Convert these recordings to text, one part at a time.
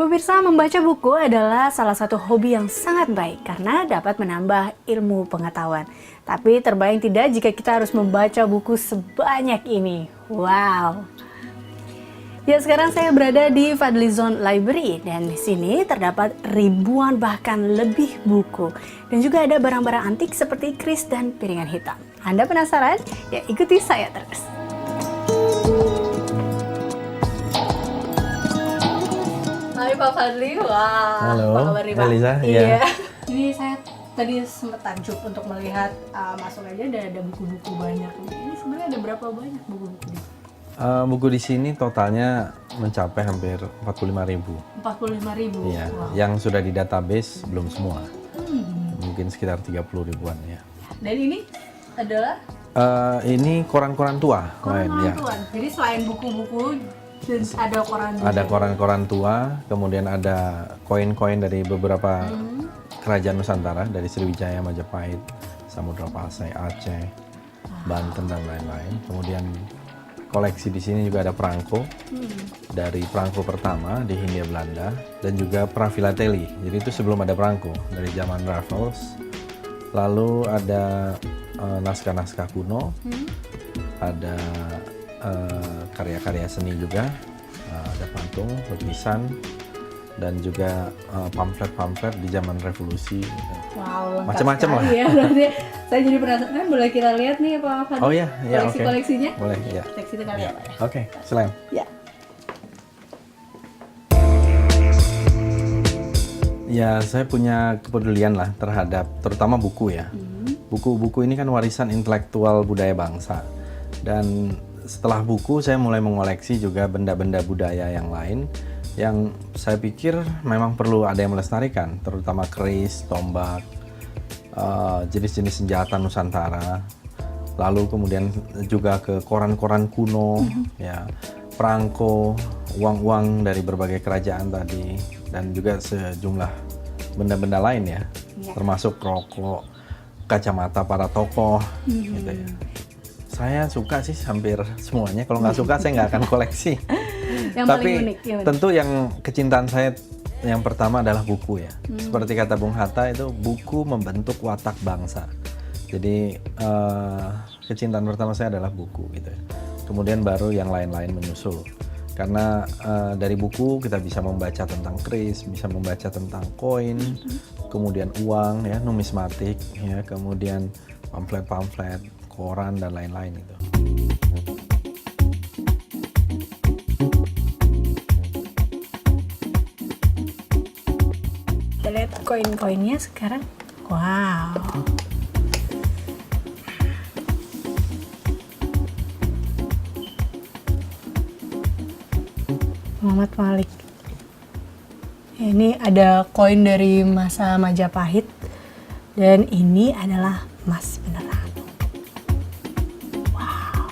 pemirsa, membaca buku adalah salah satu hobi yang sangat baik karena dapat menambah ilmu pengetahuan. Tapi terbayang tidak jika kita harus membaca buku sebanyak ini? Wow! Ya, sekarang saya berada di Fadlizon Library dan di sini terdapat ribuan bahkan lebih buku. Dan juga ada barang-barang antik seperti keris dan piringan hitam. Anda penasaran? Ya, ikuti saya terus. Hai Pak Fadli, wah, halo, apa kabar nih Pak? Eliza, iya. iya. Ini saya tadi sempat takjub untuk melihat masuk aja ada buku-buku banyak. Ini sebenarnya ada berapa banyak buku-buku di sini? Buku di sini totalnya mencapai hampir 45.000. 45.000. Iya, Wow. yang sudah di database belum semua. Mungkin sekitar 30 ribuan ya. Dan ini adalah Ini koran-koran tua, koran ya. tuan. Jadi selain buku-buku dan ada koran juga. Ada koran-koran tua, kemudian ada koin-koin dari beberapa kerajaan Nusantara, dari Sriwijaya, Majapahit, Samudra Pasai, Aceh, Banten dan lain-lain. Kemudian koleksi di sini juga ada perangko, dari perangko pertama di Hindia Belanda dan juga prafilateli. Jadi itu sebelum ada perangko, dari zaman Raffles. Lalu ada naskah-naskah kuno, ada karya-karya seni juga, ada patung, lukisan, dan juga pamflet-pamflet di zaman revolusi. Wow, lengkap Macam-macam sekali lah. Ya, berarti saya jadi penasaran, boleh kita lihat nih Pak Fadli? Oh iya, iya, oke. Koleksi-koleksinya? Boleh, ya. Kita situ kali ya Pak ya? Oke, silakan. Ya. Ya, saya punya kepedulian lah terhadap terutama buku ya. Buku-buku ini kan warisan intelektual budaya bangsa. Dan setelah buku saya mulai mengoleksi juga benda-benda budaya yang lain yang saya pikir memang perlu ada yang melestarikan, terutama keris, tombak, jenis-jenis senjata Nusantara. Lalu kemudian juga ke koran-koran kuno, ya, perangko, uang-uang dari berbagai kerajaan tadi, dan juga sejumlah benda-benda lain ya, termasuk rokok, kacamata para tokoh, gitu ya. Saya suka sih hampir semuanya. Kalau nggak suka saya nggak akan koleksi. Yang Tapi paling unik, gimana? tentu yang kecintaan saya yang pertama adalah buku ya. Seperti kata Bung Hatta itu, buku membentuk watak bangsa. Jadi kecintaan pertama saya adalah buku gitu ya. Kemudian baru yang lain-lain menyusul. Karena dari buku kita bisa membaca tentang keris, bisa membaca tentang koin, kemudian uang ya, numismatik ya, kemudian pamflet-pamflet, koran dan lain-lain itu. Kita lihat koin-koinnya sekarang. Wow. Muhammad Malik. Ini ada koin dari masa Majapahit dan ini adalah emas beneran. Wow.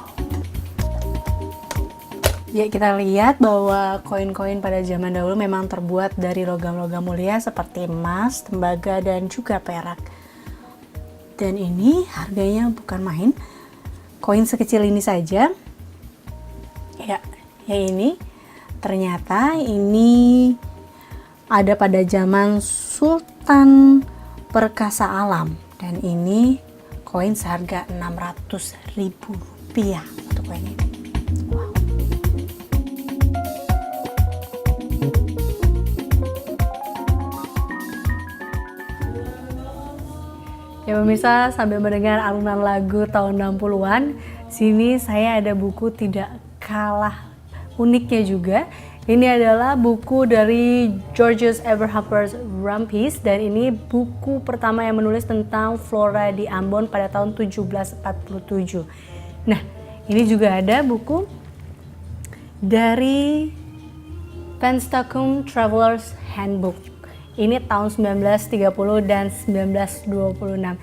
Ya, kita lihat bahwa koin-koin pada zaman dahulu memang terbuat dari logam-logam mulia seperti emas, tembaga, dan juga perak. Dan ini harganya bukan main. Koin sekecil ini saja. Ya, ini ternyata ini ada pada zaman Sultan Perkasa Alam dan ini koin seharga Rp600.000 untuk koin ini. Wow. Ya pemirsa, sambil mendengar alunan lagu tahun 60-an, sini saya ada buku tidak kalah uniknya juga. Ini adalah buku dari Georges Everhopper Rumpis dan ini buku pertama yang menulis tentang flora di Ambon pada tahun 1747. Nah, ini juga ada buku dari Penstakum Traveler's Handbook. Ini tahun 1930 dan 1926.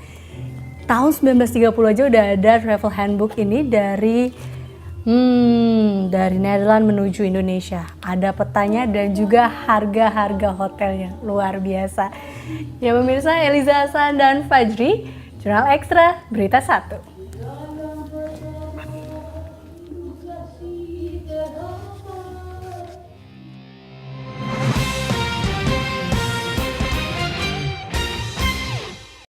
Tahun 1930 aja udah ada travel handbook ini dari Nederland menuju Indonesia. Ada petanya dan juga harga-harga hotelnya. Luar biasa. Ya pemirsa, Eliza Hasan dan Fajri, Jurnal Ekstra, Berita 1.